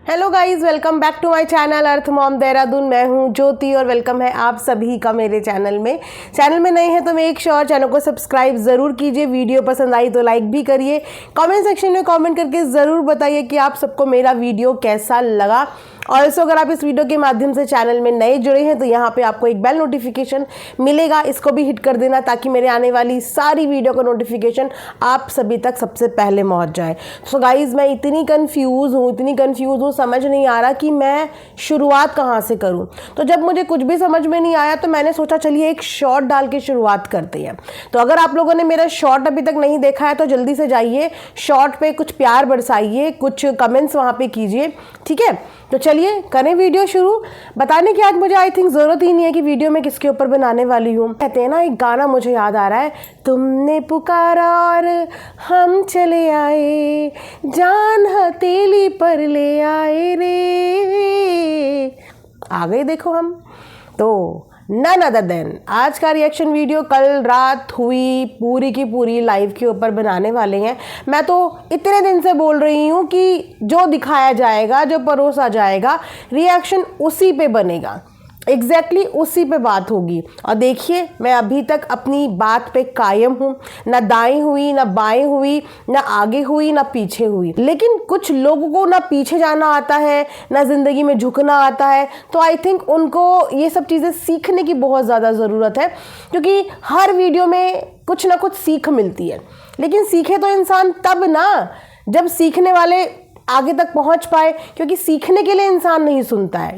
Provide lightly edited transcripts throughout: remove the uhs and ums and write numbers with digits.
Hello guys, welcome back to my channel Earth Mom Dehradun. मैं हूं ज्योति और वेलकम है आप सभी का मेरे चैनल में नए हैं तो मेक श्योर चैनल को सब्सक्राइब ज़रूर कीजिए। वीडियो पसंद आई तो लाइक भी करिए। कमेंट सेक्शन में कमेंट करके ज़रूर बताइए कि आप सबको मेरा वीडियो कैसा लगा। ऑल्सो अगर आप इस वीडियो के माध्यम से चैनल में नए जुड़े हैं तो यहाँ पे आपको एक बेल नोटिफिकेशन मिलेगा, इसको भी हिट कर देना ताकि मेरे आने वाली सारी वीडियो का नोटिफिकेशन आप सभी तक सबसे पहले पहुँच जाए। सो गाइज़, मैं इतनी कन्फ्यूज़ हूँ, समझ नहीं आ रहा कि मैं शुरुआत कहाँ से करूँ। तो जब मुझे कुछ भी समझ में नहीं आया तो मैंने सोचा चलिए एक शॉर्ट डाल के शुरुआत करते हैं। तो अगर आप लोगों ने मेरा शॉर्ट अभी तक नहीं देखा है तो जल्दी से जाइए शॉर्ट पे, कुछ प्यार बरसाइए, कुछ कमेंट्स वहाँ पे कीजिए, ठीक है। तो चलिए करें वीडियो शुरू। बताने की आज मुझे आई थिंक ज़रूरत ही नहीं है कि वीडियो में किसके ऊपर बनाने वाली हूँ। कहते हैं ना, एक गाना मुझे याद आ रहा है, तुमने पुकारा और हम चले आए, जान हथेली पर ले आए रे। आ गए देखो हम। तो नन अदर देन आज का रिएक्शन वीडियो कल रात हुई पूरी की पूरी लाइव के ऊपर बनाने वाले हैं। मैं तो इतने दिन से बोल रही हूँ कि जो दिखाया जाएगा, जो परोसा जाएगा, रिएक्शन उसी पे बनेगा, एग्जैक्टली उसी पे बात होगी। और देखिए मैं अभी तक अपनी बात पे कायम हूँ, ना दाएं हुई, ना बाएं हुई, ना आगे हुई, ना पीछे हुई। लेकिन कुछ लोगों को ना पीछे जाना आता है, ना ज़िंदगी में झुकना आता है। तो आई थिंक उनको ये सब चीज़ें सीखने की बहुत ज़्यादा ज़रूरत है, क्योंकि हर वीडियो में कुछ ना कुछ सीख मिलती है। लेकिन सीखे तो इंसान तब ना जब सीखने वाले आगे तक पहुंच पाए, क्योंकि सीखने के लिए इंसान नहीं सुनता है,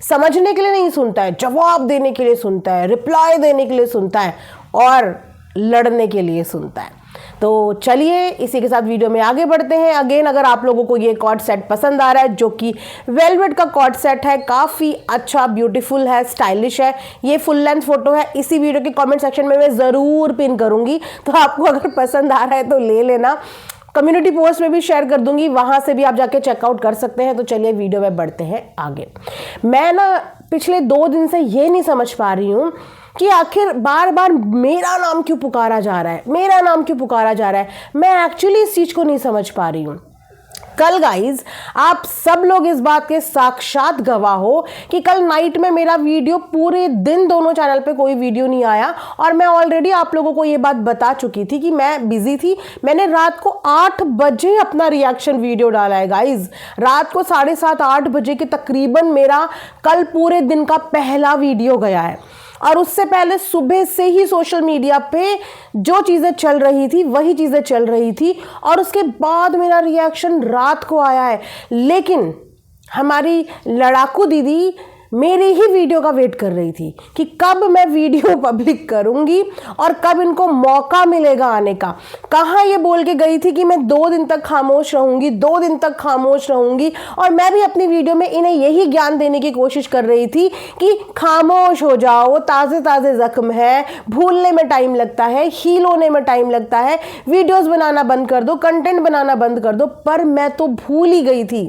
समझने के लिए नहीं सुनता है, जवाब देने के लिए सुनता है, रिप्लाई देने के लिए सुनता है और लड़ने के लिए सुनता है। तो चलिए इसी के साथ वीडियो में आगे बढ़ते हैं। अगेन, अगर आप लोगों को ये कॉर्ड सेट पसंद आ रहा है, जो कि वेलवेट का कॉर्ड सेट है, काफ़ी अच्छा, ब्यूटीफुल है, स्टाइलिश है, ये फुल लेंथ फोटो है, इसी वीडियो के कॉमेंट सेक्शन में मैं ज़रूर पिन करूँगी। तो आपको अगर पसंद आ रहा है तो ले लेना। कम्युनिटी पोस्ट में भी शेयर कर दूंगी, वहां से भी आप जाके चेकआउट कर सकते हैं। तो चलिए वीडियो में बढ़ते हैं आगे। मैं ना पिछले 2 दिन से ये नहीं समझ पा रही हूँ कि आखिर बार बार मेरा नाम क्यों पुकारा जा रहा है, मेरा नाम क्यों पुकारा जा रहा है। मैं एक्चुअली इस चीज़ को नहीं समझ पा रही हूँ। कल गाइज आप सब लोग इस बात के साक्षात गवाह हो कि कल नाइट में मेरा वीडियो, पूरे दिन दोनों चैनल पे कोई वीडियो नहीं आया। और मैं ऑलरेडी आप लोगों को ये बात बता चुकी थी कि मैं बिजी थी। मैंने रात को 8 बजे अपना रिएक्शन वीडियो डाला है गाइज। रात को 7:30 8 बजे के तकरीबन मेरा कल पूरे दिन का पहला वीडियो गया है। और उससे पहले सुबह से ही सोशल मीडिया पे जो चीज़ें चल रही थी वही चीज़ें चल रही थी, और उसके बाद मेरा रिएक्शन रात को आया है। लेकिन हमारी लड़ाकू दीदी मेरी ही वीडियो का वेट कर रही थी कि कब मैं वीडियो पब्लिक करूंगी और कब इनको मौका मिलेगा आने का। कहाँ ये बोल के गई थी कि मैं 2 दिन तक खामोश रहूंगी, 2 दिन तक खामोश रहूंगी। और मैं भी अपनी वीडियो में इन्हें यही ज्ञान देने की कोशिश कर रही थी कि खामोश हो जाओ, ताज़े ताज़े जख्म है, भूलने में टाइम लगता है, हील होने में टाइम लगता है, वीडियोज़ बनाना बंद कर दो, कंटेंट बनाना बंद कर दो। पर मैं तो भूल ही गई थी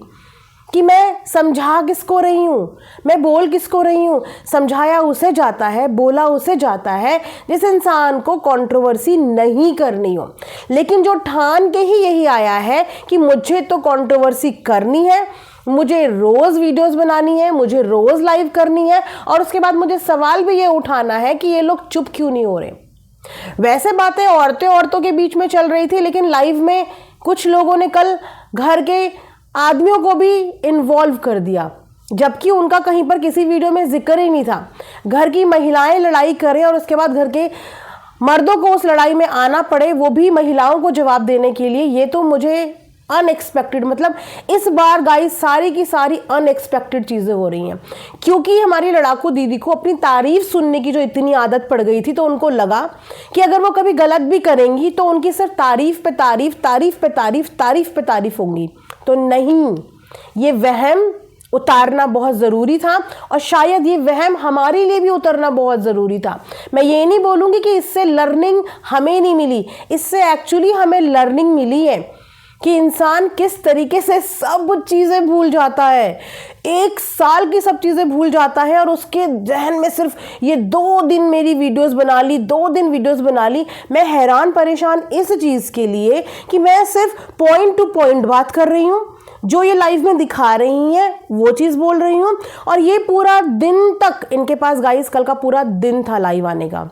कि मैं समझा किसको रही हूँ, मैं बोल किसको रही हूँ। समझाया उसे जाता है, बोला उसे जाता है जिस इंसान को कंट्रोवर्सी नहीं करनी हो। लेकिन जो ठान के ही यही आया है कि मुझे तो कंट्रोवर्सी करनी है, मुझे रोज़ वीडियोस बनानी है, मुझे रोज़ लाइव करनी है, और उसके बाद मुझे सवाल भी ये उठाना है कि ये लोग चुप क्यों नहीं हो रहे। वैसे बातें औरतों के बीच में चल रही थी, लेकिन लाइव में कुछ लोगों ने कल घर के आदमियों को भी इन्वॉल्व कर दिया, जबकि उनका कहीं पर किसी वीडियो में जिक्र ही नहीं था। घर की महिलाएं लड़ाई करें और उसके बाद घर के मर्दों को उस लड़ाई में आना पड़े, वो भी महिलाओं को जवाब देने के लिए, ये तो मुझे अनएक्सपेक्टेड, मतलब इस बार गाइस सारी की सारी अनएक्सपेक्टेड चीज़ें हो रही हैं। क्योंकि हमारी लड़ाकू दीदी को अपनी तारीफ सुनने की जो इतनी आदत पड़ गई थी, तो उनको लगा कि अगर वो कभी गलत भी करेंगी तो उनकी सिर्फ तारीफ पे तारीफ, तारीफ पे तारीफ, तारीफ पे तारीफ होंगी। तो नहीं, ये वहम उतारना बहुत ज़रूरी था, और शायद ये वहम हमारे लिए भी उतरना बहुत ज़रूरी था। मैं ये नहीं बोलूँगी कि इससे लर्निंग हमें नहीं मिली, इससे एक्चुअली हमें लर्निंग मिली है कि इंसान किस तरीके से सब चीज़ें भूल जाता है, 1 साल की सब चीज़ें भूल जाता है, और उसके जहन में सिर्फ ये 2 दिन मेरी वीडियोस बना ली, 2 दिन वीडियोस बना ली। मैं हैरान परेशान इस चीज़ के लिए कि मैं सिर्फ पॉइंट टू पॉइंट बात कर रही हूँ, जो ये लाइव में दिखा रही हैं वो चीज़ बोल रही हूँ। और ये पूरा दिन तक इनके पास गाइस, कल का पूरा दिन था लाइव आने का,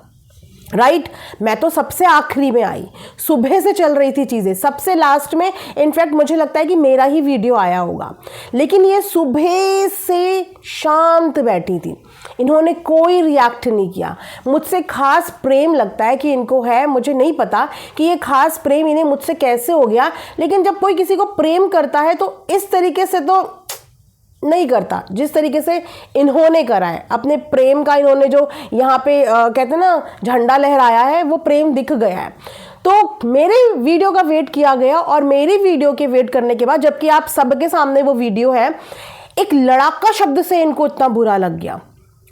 राइट। मैं तो सबसे आखिरी में आई, सुबह से चल रही थी चीज़ें, सबसे लास्ट में। इनफैक्ट मुझे लगता है कि मेरा ही वीडियो आया होगा, लेकिन ये सुबह से शांत बैठी थी, इन्होंने कोई रिएक्ट नहीं किया। मुझसे खास प्रेम लगता है कि इनको है, मुझे नहीं पता कि ये खास प्रेम इन्हें मुझसे कैसे हो गया, लेकिन जब कोई किसी को प्रेम करता है तो इस तरीके से तो नहीं करता जिस तरीके से इन्होंने करा है। अपने प्रेम का इन्होंने जो यहाँ पे कहते हैं ना झंडा लहराया है, वो प्रेम दिख गया है। तो मेरे वीडियो का वेट किया गया, और मेरी वीडियो के वेट करने के बाद, जबकि आप सबके सामने वो वीडियो है, एक लड़ाका शब्द से इनको इतना बुरा लग गया।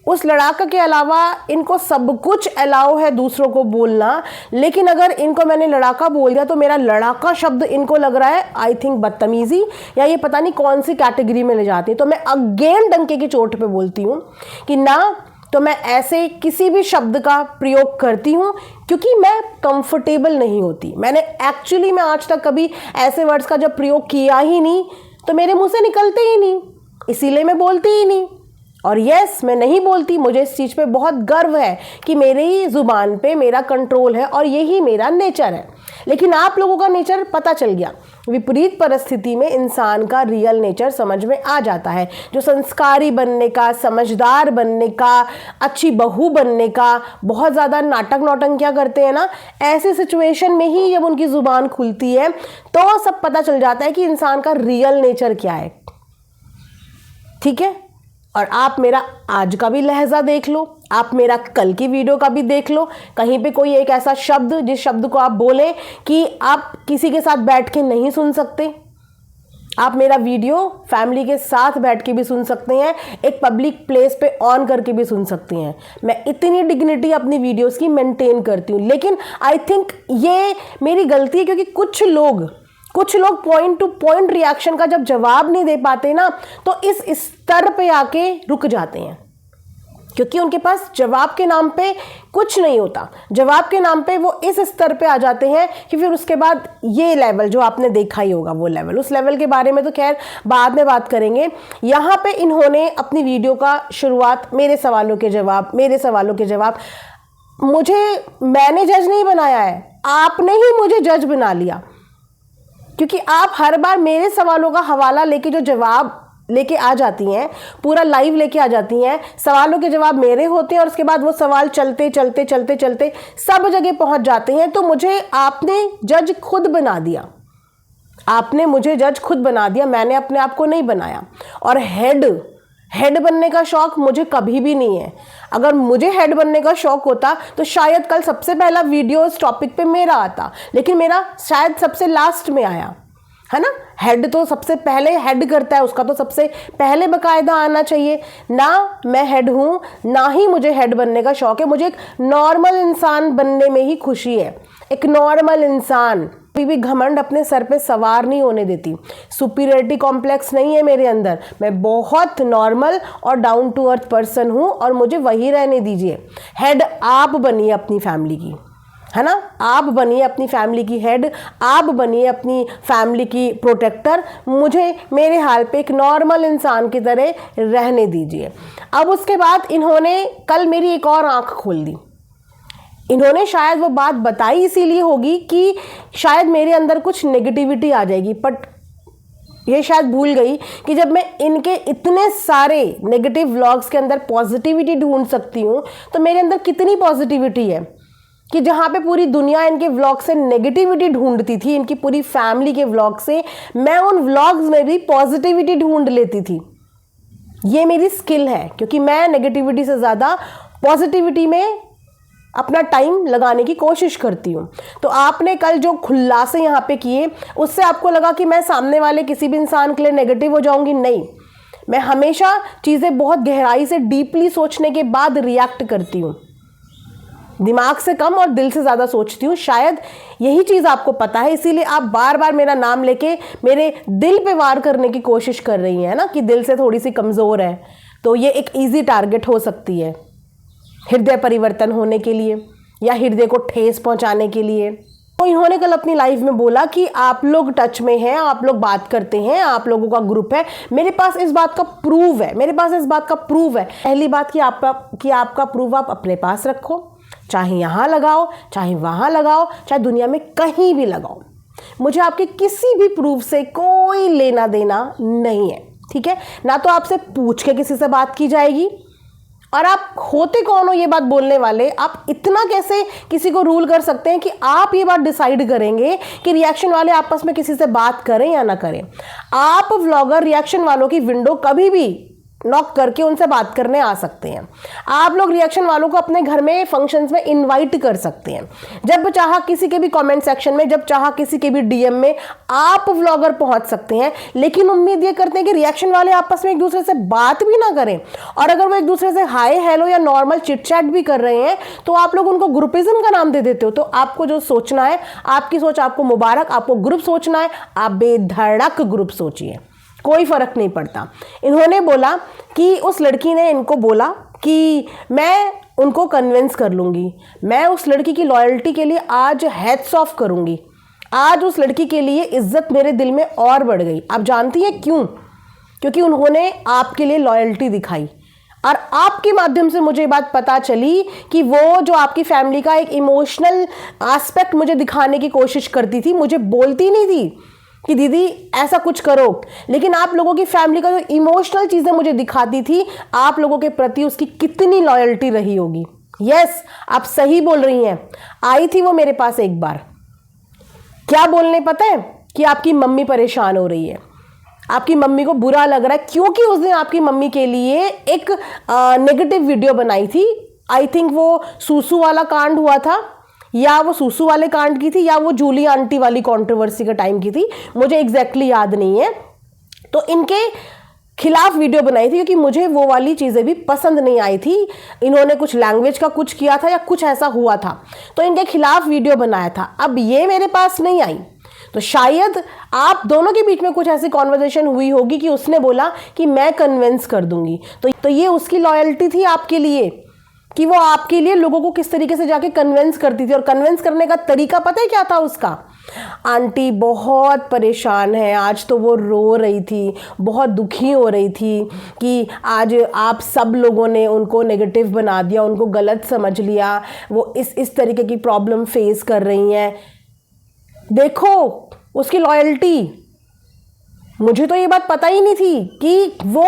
उस लड़ाका के अलावा इनको सब कुछ अलाउ है दूसरों को बोलना, लेकिन अगर इनको मैंने लड़ाका बोल दिया तो मेरा लड़ाका शब्द इनको लग रहा है आई थिंक बदतमीजी, या ये पता नहीं कौन सी कैटेगरी में ले जाती है। तो मैं अगेन डंके की चोट पे बोलती हूँ कि ना तो मैं ऐसे किसी भी शब्द का प्रयोग करती हूँ क्योंकि मैं कंफर्टेबल नहीं होती। मैंने एक्चुअली में आज तक कभी ऐसे वर्ड्स का जब प्रयोग किया ही नहीं, तो मेरे मुंह से निकलते ही नहीं, इसीलिए मैं बोलती ही नहीं। और यस, मैं नहीं बोलती, मुझे इस चीज़ पे बहुत गर्व है कि मेरी ज़ुबान पे मेरा कंट्रोल है और यही मेरा नेचर है। लेकिन आप लोगों का नेचर पता चल गया, विपरीत परिस्थिति में इंसान का रियल नेचर समझ में आ जाता है, जो संस्कारी बनने का, समझदार बनने का, अच्छी बहू बनने का, बहुत ज़्यादा नाटक नौटंकियाँ करते हैं ना, ऐसे सिचुएशन में ही जब उनकी ज़ुबान खुलती है तो सब पता चल जाता है कि इंसान का रियल नेचर क्या है। ठीक है, और आप मेरा आज का भी लहजा देख लो, आप मेरा कल की वीडियो का भी देख लो, कहीं पे कोई एक ऐसा शब्द जिस शब्द को आप बोलें कि आप किसी के साथ बैठ के नहीं सुन सकते। आप मेरा वीडियो फैमिली के साथ बैठ के भी सुन सकते हैं, एक पब्लिक प्लेस पे ऑन करके भी सुन सकते हैं। मैं इतनी डिग्निटी अपनी वीडियोस की मेंटेन करती हूँ, लेकिन आई थिंक ये मेरी गलती है क्योंकि कुछ लोग पॉइंट टू पॉइंट रिएक्शन का जब जवाब नहीं दे पाते ना, तो इस स्तर पे आके रुक जाते हैं, क्योंकि उनके पास जवाब के नाम पे कुछ नहीं होता। जवाब के नाम पे वो इस स्तर पे आ जाते हैं कि फिर उसके बाद ये लेवल जो आपने देखा ही होगा, वो लेवल, उस लेवल के बारे में तो खैर बाद में बात करेंगे। यहाँ पे इन्होंने अपनी वीडियो का शुरुआत मेरे सवालों के जवाब, मैंने जज नहीं बनाया है, आपने ही मुझे जज बना लिया, क्योंकि आप हर बार मेरे सवालों का हवाला लेके जो जवाब लेके आ जाती हैं, पूरा लाइव लेके आ जाती हैं, सवालों के जवाब मेरे होते हैं और उसके बाद वो सवाल चलते सब जगह पहुंच जाते हैं। तो मुझे आपने जज खुद बना दिया, मैंने अपने आप को नहीं बनाया। और हेड बनने का शौक मुझे कभी भी नहीं है। अगर मुझे हेड बनने का शौक होता तो शायद कल सबसे पहला वीडियो इस टॉपिक पे मेरा आता, लेकिन मेरा शायद सबसे लास्ट में आया, है ना। हेड तो सबसे पहले हेड करता है, उसका तो सबसे पहले बकायदा आना चाहिए ना। मैं हेड हूँ, ना ही मुझे हेड बनने का शौक है। मुझे एक नॉर्मल इंसान बनने में ही खुशी है। एक नॉर्मल इंसान, कभी भी घमंड अपने सर पे सवार नहीं होने देती। सुपीरियरिटी कॉम्प्लेक्स नहीं है मेरे अंदर। मैं बहुत नॉर्मल और डाउन टू अर्थ पर्सन हूँ और मुझे वही रहने दीजिए। हेड आप बनिए अपनी फैमिली की, है ना। आप बनिए अपनी फैमिली की हेड, आप बनिए अपनी फैमिली की प्रोटेक्टर। मुझे मेरे हाल पे एक नॉर्मल इंसान की तरह रहने दीजिए। अब उसके बाद इन्होंने कल मेरी एक और आंख खोल दी। इन्होंने शायद वो बात बताई इसीलिए होगी कि शायद मेरे अंदर कुछ नेगेटिविटी आ जाएगी, बट ये शायद भूल गई कि जब मैं इनके इतने सारे नेगेटिव व्लॉग्स के अंदर पॉजिटिविटी ढूंढ सकती हूँ, तो मेरे अंदर कितनी पॉजिटिविटी है कि जहाँ पे पूरी दुनिया इनके व्लॉग से नेगेटिविटी ढूंढती थी, इनकी पूरी फैमिली के व्लॉग से, मैं उन व्लॉग्स में भी पॉजिटिविटी ढूंढ लेती थी। ये मेरी स्किल है, क्योंकि मैं नेगेटिविटी से ज़्यादा पॉजिटिविटी में अपना टाइम लगाने की कोशिश करती हूँ। तो आपने कल जो खुलासे यहाँ पे किए, उससे आपको लगा कि मैं सामने वाले किसी भी इंसान के लिए नेगेटिव हो जाऊँगी। नहीं, मैं हमेशा चीज़ें बहुत गहराई से डीपली सोचने के बाद रिएक्ट करती हूँ। दिमाग से कम और दिल से ज़्यादा सोचती हूँ। शायद यही चीज़ आपको पता है, इसीलिए आप बार बार मेरा नाम लेके मेरे दिल पे वार करने की कोशिश कर रही हैं ना, कि दिल से थोड़ी सी कमज़ोर है। तो ये एक ईजी टारगेट हो सकती है हृदय परिवर्तन होने के लिए, या हृदय को ठेस पहुंचाने के लिए, तो इन्होंने कल अपनी लाइफ में बोला कि आप लोग टच में हैं, आप लोग बात करते हैं, आप लोगों का ग्रुप है, मेरे पास इस बात का प्रूफ है, मेरे पास इस बात का प्रूफ है। पहली बात कि आपका प्रूफ आप अपने पास रखो, चाहे यहाँ लगाओ, चाहे वहाँ लगाओ, चाहे दुनिया में कहीं भी लगाओ, मुझे आपके किसी भी प्रूफ से कोई लेना देना नहीं है, ठीक है। ना तो आपसे पूछ के किसी से बात की जाएगी, और आप होते कौन हो ये बात बोलने वाले? आप इतना कैसे किसी को रूल कर सकते हैं कि आप ये बात डिसाइड करेंगे कि रिएक्शन वाले आपस में किसी से बात करें या ना करें? आप व्लॉगर रिएक्शन वालों की विंडो कभी भी नॉक करके उनसे बात करने आ सकते हैं। आप लोग रिएक्शन वालों को अपने घर में फंक्शंस में इनवाइट कर सकते हैं, जब चाहा किसी के भी कमेंट सेक्शन में, जब चाहा किसी के भी डीएम में आप व्लॉगर पहुंच सकते हैं। लेकिन उम्मीद ये करते हैं कि रिएक्शन वाले आपस में एक दूसरे से बात भी ना करें, और अगर वो एक दूसरे से हाय हेलो या नॉर्मल चिट चैट भी कर रहे हैं तो आप लोग उनको ग्रुपिज्म का नाम दे देते हो। तो आपको जो सोचना है, आपकी सोच आपको मुबारक, आपको ग्रुप सोचना है, आप बेधड़क ग्रुप सोचिए, कोई फर्क नहीं पड़ता। इन्होंने बोला कि उस लड़की ने इनको बोला कि मैं उनको कन्विंस कर लूँगी, मैं उस लड़की की लॉयल्टी के लिए आज हेड्स ऑफ करूँगी, आज उस लड़की के लिए इज्जत मेरे दिल में और बढ़ गई। आप जानती हैं क्यों? क्योंकि उन्होंने आपके लिए लॉयल्टी दिखाई, और आपके माध्यम से मुझे बात पता चली कि वो जो आपकी फैमिली का एक इमोशनल एस्पेक्ट मुझे दिखाने की कोशिश करती थी, मुझे बोलती नहीं थी कि दीदी ऐसा कुछ करो, लेकिन आप लोगों की फैमिली का जो इमोशनल चीज़ें मुझे दिखाती थी, आप लोगों के प्रति उसकी कितनी लॉयल्टी रही होगी। यस, आप सही बोल रही हैं। आई थी वो मेरे पास एक बार, क्या बोलने पता है? कि आपकी मम्मी परेशान हो रही है, आपकी मम्मी को बुरा लग रहा है, क्योंकि उस दिन आपकी मम्मी के लिए एक नेगेटिव वीडियो बनाई थी। आई थिंक वो सूसू वाला कांड हुआ था, या वो सूसू वाले कांड की थी, या वो जूली आंटी वाली कंट्रोवर्सी का टाइम की थी, मुझे एग्जैक्टली याद नहीं है। तो इनके खिलाफ वीडियो बनाई थी क्योंकि मुझे वो वाली चीज़ें भी पसंद नहीं आई थी। इन्होंने कुछ लैंग्वेज का कुछ किया था या कुछ ऐसा हुआ था, तो इनके खिलाफ वीडियो बनाया था। अब ये मेरे पास नहीं आई, तो शायद आप दोनों के बीच में कुछ ऐसी कॉन्वर्जेशन हुई होगी कि उसने बोला कि मैं कन्विंस कर दूंगी। तो ये उसकी लॉयल्टी थी आपके लिए, कि वो आपके लिए लोगों को किस तरीके से जाके कन्विंस करती थी। और कन्विंस करने का तरीका पता है क्या था उसका? आंटी बहुत परेशान है, आज तो वो रो रही थी, बहुत दुखी हो रही थी कि आज आप सब लोगों ने उनको नेगेटिव बना दिया, उनको गलत समझ लिया, वो इस तरीके की प्रॉब्लम फेस कर रही हैं। देखो उसकी लॉयल्टी। मुझे तो ये बात पता ही नहीं थी कि वो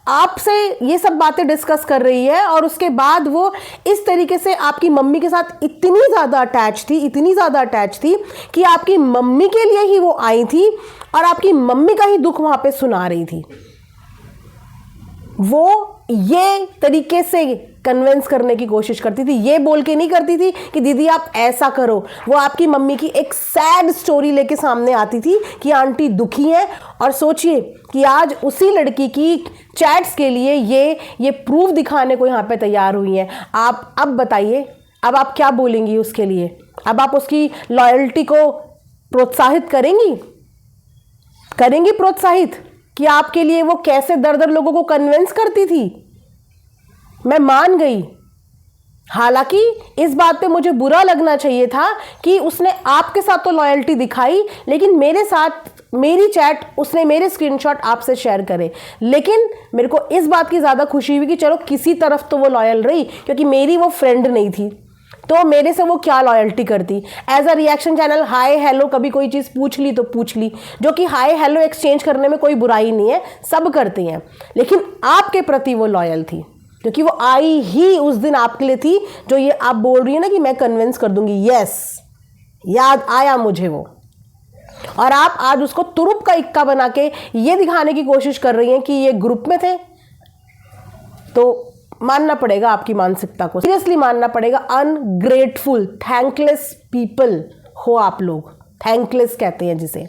आपसे ये सब बातें डिस्कस कर रही है, और उसके बाद वो इस तरीके से आपकी मम्मी के साथ इतनी ज़्यादा अटैच थी, इतनी ज़्यादा अटैच थी कि आपकी मम्मी के लिए ही वो आई थी और आपकी मम्मी का ही दुख वहाँ पे सुना रही थी। वो ये तरीके से कन्विंस करने की कोशिश करती थी, ये बोल के नहीं करती थी कि दीदी आप ऐसा करो। वो आपकी मम्मी की एक सैड स्टोरी लेके सामने आती थी कि आंटी दुखी है, और सोचिए कि आज उसी लड़की की चैट्स के लिए ये प्रूफ दिखाने को यहाँ पे तैयार हुई हैं। आप अब बताइए, अब आप क्या बोलेंगी उसके लिए? अब आप उसकी लॉयल्टी को प्रोत्साहित करेंगी प्रोत्साहित कि आपके लिए वो कैसे दर लोगों को कन्विंस करती थी? मैं मान गई। हालांकि इस बात पे मुझे बुरा लगना चाहिए था कि उसने आपके साथ तो लॉयल्टी दिखाई, लेकिन मेरे साथ मेरी चैट उसने, मेरे स्क्रीनशॉट आपसे शेयर करे। लेकिन मेरे को इस बात की ज़्यादा खुशी हुई कि चलो किसी तरफ तो वो लॉयल रही, क्योंकि मेरी वो फ्रेंड नहीं थी, तो मेरे से वो क्या लॉयल्टी करती। As a reaction channel hi hello कभी कोई चीज़ पूछ ली तो पूछ ली, जो कि हाय हेलो एक्सचेंज करने में कोई बुराई नहीं है, सब करते हैं। लेकिन आपके प्रति वो लॉयल थी, क्योंकि वो आई ही उस दिन आपके लिए थी, जो ये आप बोल रही है ना कि मैं कन्विंस कर दूंगी। यस, याद आया मुझे वो। और आप आज उसको तुरुप का इक्का बना के ये दिखाने की कोशिश कर रही हैं कि ये ग्रुप में थे। तो मानना पड़ेगा आपकी मानसिकता को, सीरियसली मानना पड़ेगा। अनग्रेटफुल, थैंकलेस पीपल हो आप लोग, थैंकलेस कहते हैं जिसे।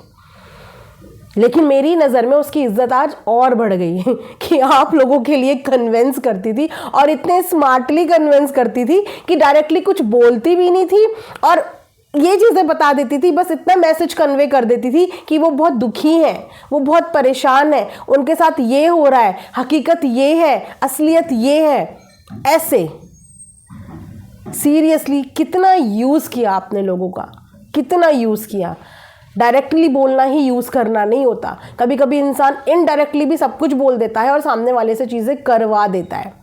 लेकिन मेरी नज़र में उसकी इज्जत आज और बढ़ गई कि आप लोगों के लिए कन्विंस करती थी, और इतने स्मार्टली कन्विंस करती थी कि डायरेक्टली कुछ बोलती भी नहीं थी, और ये चीज़ें बता देती थी, बस इतना मैसेज कन्वे कर देती थी कि वो बहुत दुखी हैं, वो बहुत परेशान है, उनके साथ ये हो रहा है, हकीकत ये है, असलियत ये है। ऐसे सीरियसली कितना यूज़ किया आपने लोगों का, कितना यूज़ किया। डायरेक्टली बोलना ही यूज़ करना नहीं होता, कभी कभी इंसान इनडायरेक्टली भी सब कुछ बोल देता है और सामने वाले से चीज़ें करवा देता है।